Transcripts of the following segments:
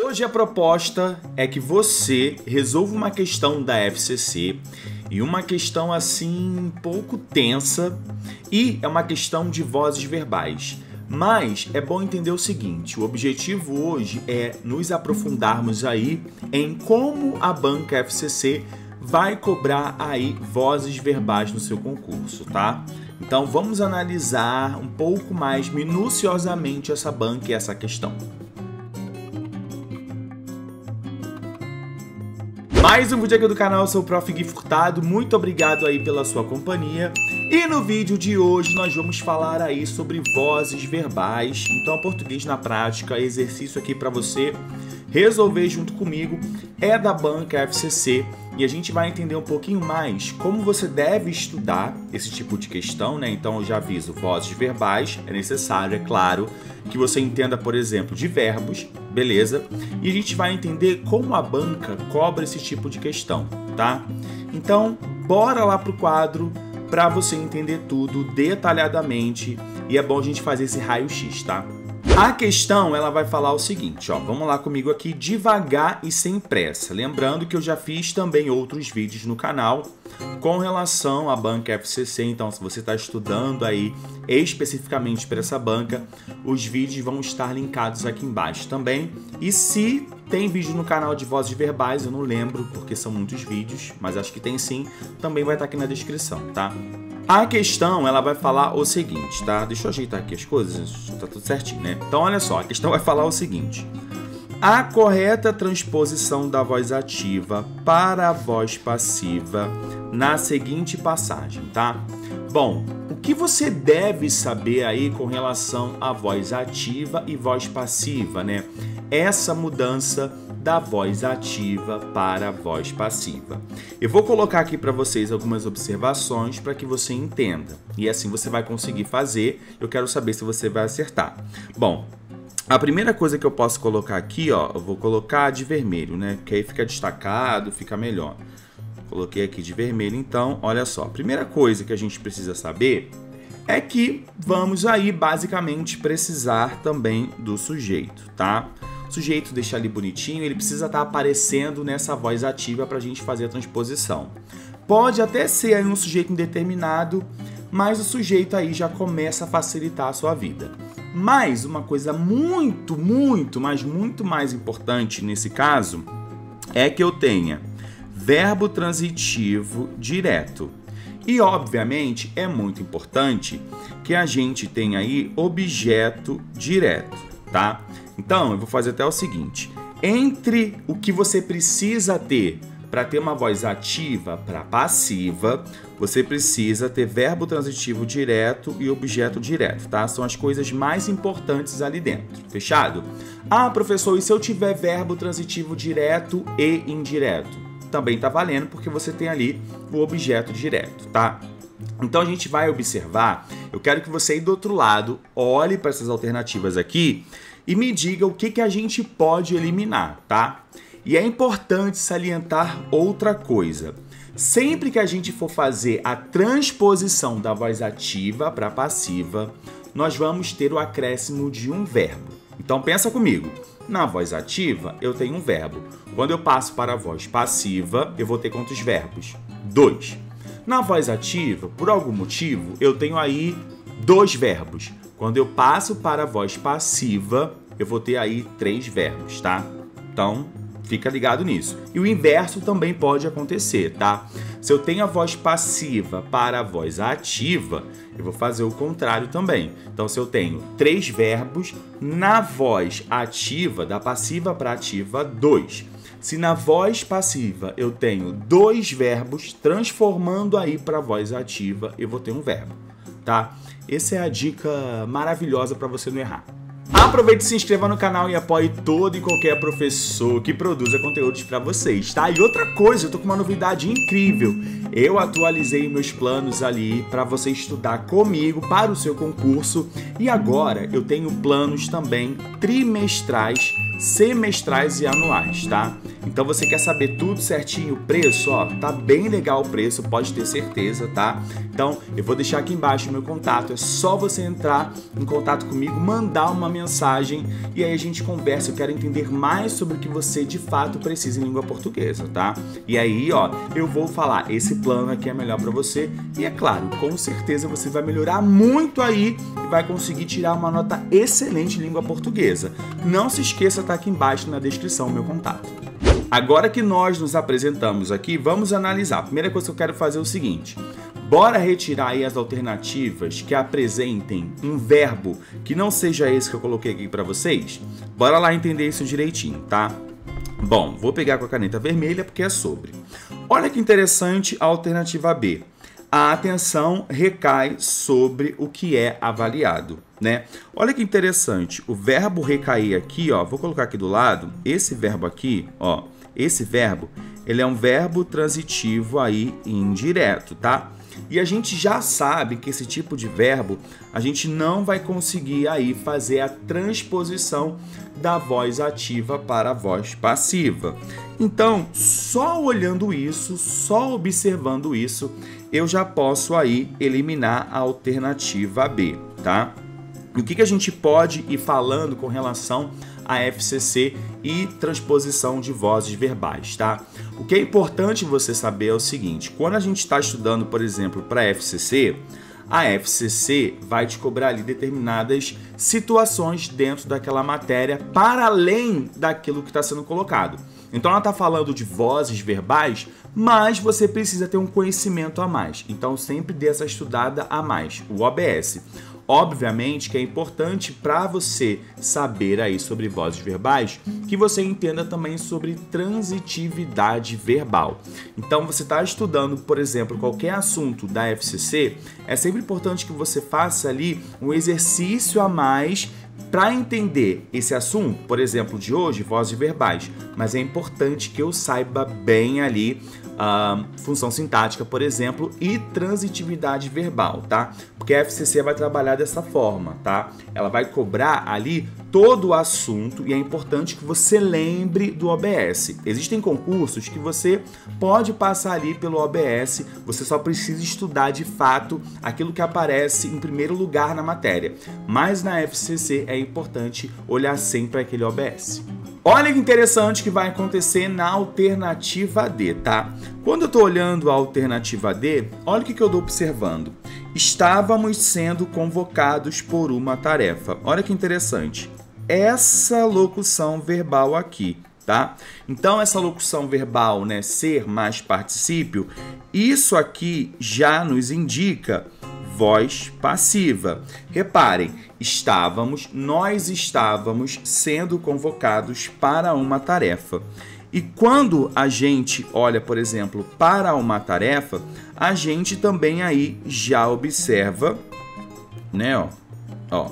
Hoje a proposta é que você resolva uma questão da FCC e uma questão assim um pouco tensa e é uma questão de vozes verbais. Mas é bom entender o seguinte, o objetivo hoje é nos aprofundarmos aí em como a banca FCC vai cobrar aí vozes verbais no seu concurso, tá? Então vamos analisar um pouco mais minuciosamente essa banca e essa questão. Mais um vídeo aqui do canal, eu sou o Prof. Gui Furtado, muito obrigado aí pela sua companhia. E no vídeo de hoje nós vamos falar aí sobre vozes verbais, então português na prática, exercício aqui para você resolver junto comigo, é da banca FCC e a gente vai entender um pouquinho mais como você deve estudar esse tipo de questão, né? Então eu já aviso, vozes verbais, é necessário, é claro, que você entenda, por exemplo, de verbos, beleza? E a gente vai entender como a banca cobra esse tipo de questão, tá? Então, bora lá pro quadro para você entender tudo detalhadamente e é bom a gente fazer esse raio-x, tá? A questão, ela vai falar o seguinte, ó, vamos lá comigo aqui, devagar e sem pressa. Lembrando que eu já fiz também outros vídeos no canal com relação à banca FCC, então se você está estudando aí especificamente para essa banca, os vídeos vão estar linkados aqui embaixo também. E se tem vídeo no canal de vozes verbais, eu não lembro porque são muitos vídeos, mas acho que tem sim, também vai estar aqui na descrição, tá? A questão, ela vai falar o seguinte, tá? Deixa eu ajeitar aqui as coisas, tá tudo certinho, né? Então, olha só, a questão vai falar o seguinte. A correta transposição da voz ativa para a voz passiva na seguinte passagem, tá? Bom, o que você deve saber aí com relação à voz ativa e voz passiva, né? Essa mudança da voz ativa para a voz passiva. Eu vou colocar aqui para vocês algumas observações para que você entenda. E assim você vai conseguir fazer. Eu quero saber se você vai acertar. Bom, a primeira coisa que eu posso colocar aqui, ó, eu vou colocar de vermelho, né? Que aí fica destacado, fica melhor. Coloquei aqui de vermelho, então, olha só. A primeira coisa que a gente precisa saber é que vamos aí basicamente precisar também do sujeito, tá? O sujeito deixar ali bonitinho, ele precisa estar aparecendo nessa voz ativa para a gente fazer a transposição. Pode até ser aí um sujeito indeterminado, mas o sujeito aí já começa a facilitar a sua vida. Mas uma coisa muito mais importante nesse caso é que eu tenha verbo transitivo direto. E, obviamente, é muito importante que a gente tenha aí objeto direto, tá? Então, eu vou fazer até o seguinte. Entre o que você precisa ter para ter uma voz ativa para passiva, você precisa ter verbo transitivo direto e objeto direto, tá? São as coisas mais importantes ali dentro. Fechado? Ah, professor, e se eu tiver verbo transitivo direto e indireto? Também tá valendo porque você tem ali o objeto direto, tá? Então a gente vai observar, eu quero que você aí do outro lado olhe para essas alternativas aqui e me diga o que a gente pode eliminar, tá? E é importante salientar outra coisa. Sempre que a gente for fazer a transposição da voz ativa para passiva, nós vamos ter o acréscimo de um verbo. Então pensa comigo. Na voz ativa, eu tenho um verbo. Quando eu passo para a voz passiva, eu vou ter quantos verbos? 2. Na voz ativa, por algum motivo, eu tenho aí 2 verbos. Quando eu passo para a voz passiva, eu vou ter aí 3 verbos, tá? Então, fica ligado nisso. E o inverso também pode acontecer, tá? Se eu tenho a voz passiva para a voz ativa, eu vou fazer o contrário também. Então, se eu tenho 3 verbos, na voz ativa, da passiva para ativa, 2. Se na voz passiva eu tenho 2 verbos, transformando aí para a voz ativa, eu vou ter um verbo, tá? Essa é a dica maravilhosa para você não errar. Aproveite e se inscreva no canal e apoie todo e qualquer professor que produza conteúdos para vocês, tá? E outra coisa, eu tô com uma novidade incrível. Eu atualizei meus planos ali para você estudar comigo para o seu concurso e agora eu tenho planos também trimestrais, semestrais e anuais, tá? Então você quer saber tudo certinho, o preço, ó, tá bem legal o preço, pode ter certeza, tá? Então eu vou deixar aqui embaixo o meu contato, é só você entrar em contato comigo, mandar uma mensagem e aí a gente conversa. Eu quero entender mais sobre o que você de fato precisa em língua portuguesa, tá? E aí, ó, eu vou falar, esse plano aqui é melhor para você e é claro, com certeza você vai melhorar muito aí e vai conseguir tirar uma nota excelente em língua portuguesa. Não se esqueça, tá aqui embaixo na descrição o meu contato. Agora que nós nos apresentamos aqui, vamos analisar. A primeira coisa que eu quero fazer é o seguinte: bora retirar aí as alternativas que apresentem um verbo que não seja esse que eu coloquei aqui para vocês? Bora lá entender isso direitinho, tá? Bom, vou pegar com a caneta vermelha porque é sobre. Olha que interessante a alternativa B. A atenção recai sobre o que é avaliado, né? Olha que interessante, o verbo recair aqui, ó, vou colocar aqui do lado, esse verbo aqui, ó, esse verbo, ele é um verbo transitivo aí indireto, tá? E a gente já sabe que esse tipo de verbo a gente não vai conseguir aí fazer a transposição da voz ativa para a voz passiva. Então, só olhando isso, só observando isso, eu já posso aí eliminar a alternativa B, tá? E o que a gente pode ir falando com relação a FCC e transposição de vozes verbais, tá? O que é importante você saber é o seguinte: quando a gente está estudando, por exemplo, para FCC, a FCC vai te cobrar ali determinadas situações dentro daquela matéria para além daquilo que está sendo colocado. Então ela está falando de vozes verbais, mas você precisa ter um conhecimento a mais. Então sempre dê essa estudada a mais, o OBS. Obviamente que é importante para você saber aí sobre vozes verbais que você entenda também sobre transitividade verbal. Então você está estudando, por exemplo, qualquer assunto da FCC, é sempre importante que você faça ali um exercício a mais para entender esse assunto, por exemplo, de hoje, vozes verbais, mas é importante que eu saiba bem ali função sintática, por exemplo, e transitividade verbal, tá? Porque a FCC vai trabalhar dessa forma, tá? Ela vai cobrar ali todo o assunto e é importante que você lembre do OBS. Existem concursos que você pode passar ali pelo OBS, você só precisa estudar de fato aquilo que aparece em primeiro lugar na matéria. Mas na FCC é importante olhar sempre aquele OBS. Olha que interessante que vai acontecer na alternativa D, tá? Quando eu tô olhando a alternativa D, olha o que eu tô observando. Estávamos sendo convocados por uma tarefa. Olha que interessante. Essa locução verbal aqui, tá? Então, essa locução verbal, né, ser mais particípio, isso aqui já nos indica voz passiva. Reparem, nós estávamos sendo convocados para uma tarefa. E quando a gente olha, por exemplo, para uma tarefa, a gente também aí já observa, né, ó,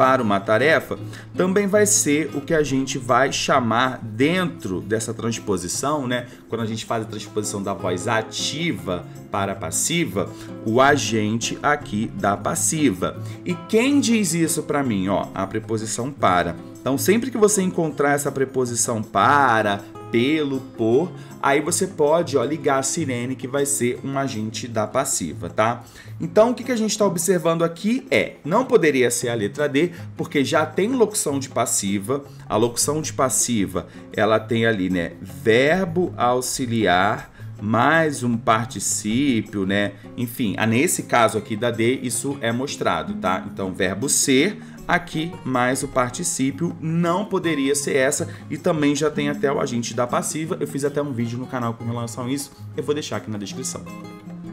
para uma tarefa, também vai ser o que a gente vai chamar dentro dessa transposição, né? Quando a gente faz a transposição da voz ativa para a passiva, o agente aqui da passiva. E quem diz isso para mim? Ó, a preposição para. Então, sempre que você encontrar essa preposição para, pelo, por, aí você pode, ó, ligar a sirene, que vai ser um agente da passiva, tá? Então, o que a gente está observando aqui não poderia ser a letra D, porque já tem locução de passiva. A locução de passiva, ela tem ali, né, verbo auxiliar mais um particípio, né? Enfim, nesse caso aqui da D, isso é mostrado, tá? Então, verbo ser aqui mais o particípio, não poderia ser essa, e também já tem até o agente da passiva. Eu fiz até um vídeo no canal com relação a isso, eu vou deixar aqui na descrição.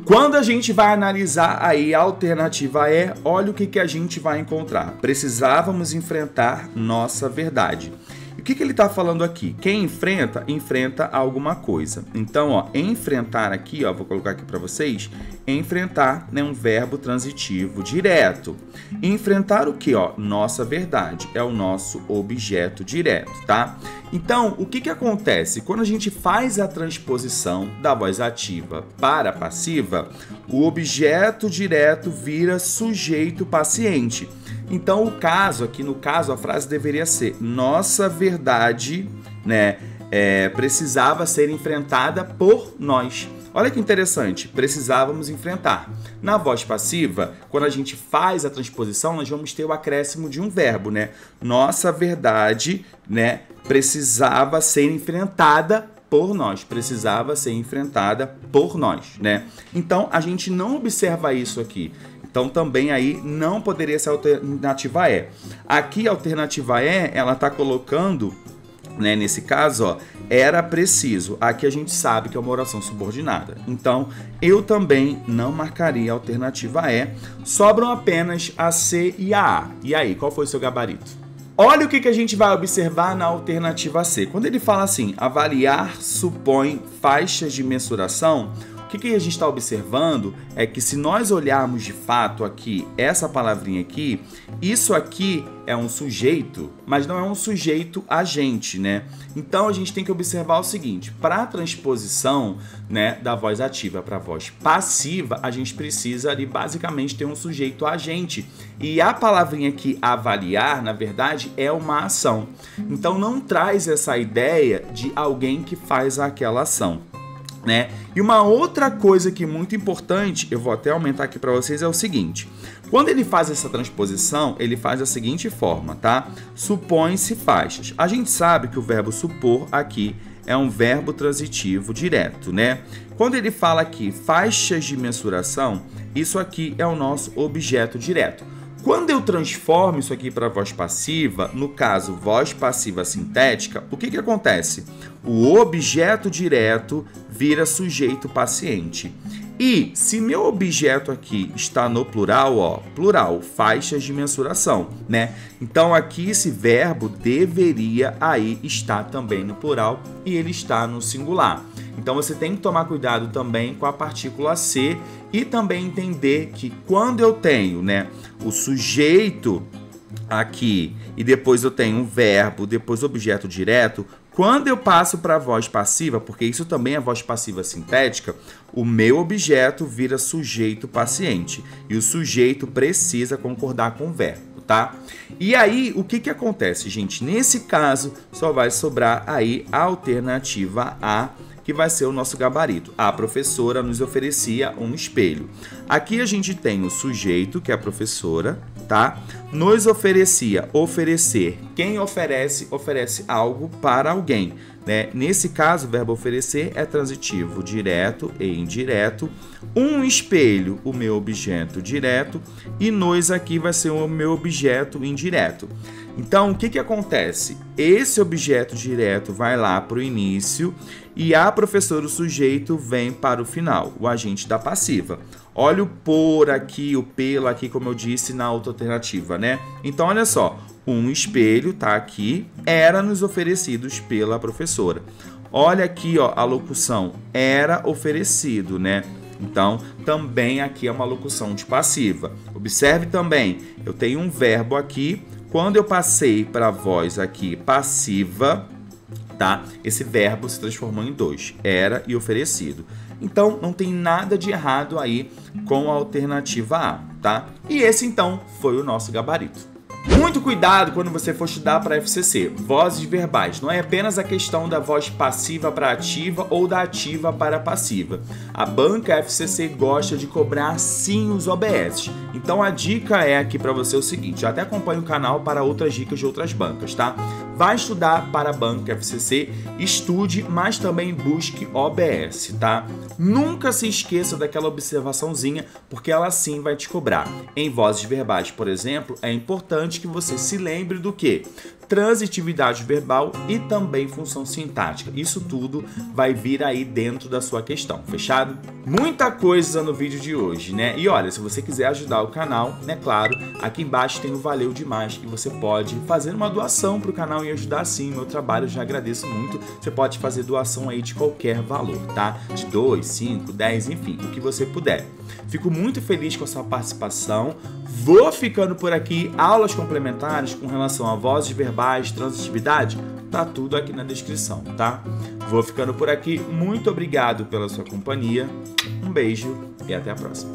Quando a gente vai analisar aí a alternativa E, olha o que a gente vai encontrar. Precisávamos enfrentar nossa verdade. E o que ele está falando aqui? Quem enfrenta, enfrenta alguma coisa. Então, ó, enfrentar aqui, ó, vou colocar aqui para vocês, enfrentar é um verbo transitivo direto. Enfrentar o que? Ó, nossa verdade, é o nosso objeto direto, tá? Então, o que acontece? Quando a gente faz a transposição da voz ativa para a passiva, o objeto direto vira sujeito paciente. Então, o caso aqui, no caso, a frase deveria ser: nossa verdade né, precisava ser enfrentada por nós. Olha que interessante, precisávamos enfrentar. Na voz passiva, quando a gente faz a transposição, nós vamos ter o acréscimo de um verbo, né? Nossa verdade, né, precisava ser enfrentada por nós, precisava ser enfrentada por nós, né? Então, a gente não observa isso aqui. Então, também aí não poderia ser a alternativa E. Aqui, a alternativa E, ela está colocando, né, nesse caso, ó, era preciso. Aqui a gente sabe que é uma oração subordinada. Então, eu também não marcaria a alternativa E. Sobram apenas a C e a A. E aí, qual foi o seu gabarito? Olha o que a gente vai observar na alternativa C. Quando ele fala assim, avaliar supõe faixas de mensuração, o que a gente está observando é que se nós olharmos de fato aqui, essa palavrinha aqui, isso aqui é um sujeito, mas não é um sujeito agente, né? Então a gente tem que observar o seguinte, para a transposição, né, da voz ativa para a voz passiva, a gente precisa ali basicamente ter um sujeito agente. E a palavrinha aqui, avaliar, na verdade, é uma ação. Então não traz essa ideia de alguém que faz aquela ação, né? E uma outra coisa que é muito importante, eu vou até aumentar aqui para vocês, é o seguinte. Quando ele faz essa transposição, ele faz da seguinte forma, tá? Supõe-se faixas. A gente sabe que o verbo supor aqui é um verbo transitivo direto, né? Quando ele fala aqui faixas de mensuração, isso aqui é o nosso objeto direto. Quando eu transformo isso aqui para voz passiva, no caso, voz passiva sintética, o que acontece? O objeto direto vira sujeito paciente. E se meu objeto aqui está no plural, ó, plural, faixas de mensuração, né? Então aqui esse verbo deveria aí estar também no plural e ele está no singular. Então você tem que tomar cuidado também com a partícula C e também entender que quando eu tenho, né, o sujeito aqui e depois eu tenho um verbo, depois objeto direto, quando eu passo para a voz passiva, porque isso também é voz passiva sintética, o meu objeto vira sujeito paciente e o sujeito precisa concordar com o verbo, tá? E aí, o que acontece, gente? Nesse caso, só vai sobrar aí a alternativa A, que vai ser o nosso gabarito. A professora nos oferecia um espelho. Aqui a gente tem o sujeito, que é a professora, tá? Nos oferecia, oferecer. Quem oferece, oferece algo para alguém, né? Nesse caso, o verbo oferecer é transitivo direto e indireto. Um espelho, o meu objeto direto. E nos aqui vai ser o meu objeto indireto. Então, o que acontece? Esse objeto direto vai lá para o início e a professora, o sujeito, vem para o final, o agente da passiva. Olha o por aqui, o pelo aqui, como eu disse na outra alternativa, né? Então, olha só, um espelho, tá aqui, era nos oferecidos pela professora. Olha aqui, ó, a locução, era oferecido, né? Então, também aqui é uma locução de passiva. Observe também, eu tenho um verbo aqui. Quando eu passei para a voz aqui passiva, tá? Esse verbo se transformou em dois, era e oferecido. Então, não tem nada de errado aí com a alternativa A, tá? E esse, então, foi o nosso gabarito. Muito cuidado quando você for estudar para FCC, vozes verbais. Não é apenas a questão da voz passiva para ativa ou da ativa para passiva. A banca FCC gosta de cobrar sim os OBS. Então a dica é aqui para você o seguinte, até acompanhe o canal para outras dicas de outras bancas, tá? Vai estudar para a banca FCC, estude, mas também busque OBS, tá? Nunca se esqueça daquela observaçãozinha, porque ela sim vai te cobrar. Em vozes verbais, por exemplo, é importante que você se lembre do quê? Transitividade verbal e também função sintática. Isso tudo vai vir aí dentro da sua questão, fechado? Muita coisa no vídeo de hoje, né? E olha, se você quiser ajudar o canal, né, claro, aqui embaixo tem o Valeu Demais, que você pode fazer uma doação para o canal e ajudar sim o meu trabalho, eu já agradeço muito. Você pode fazer doação aí de qualquer valor, tá? De 2, 5, 10, enfim, o que você puder. Fico muito feliz com a sua participação. Vou ficando por aqui. Aulas complementares com relação a vozes verbais, transitividade, tá tudo aqui na descrição, tá? Vou ficando por aqui. Muito obrigado pela sua companhia. Um beijo e até a próxima.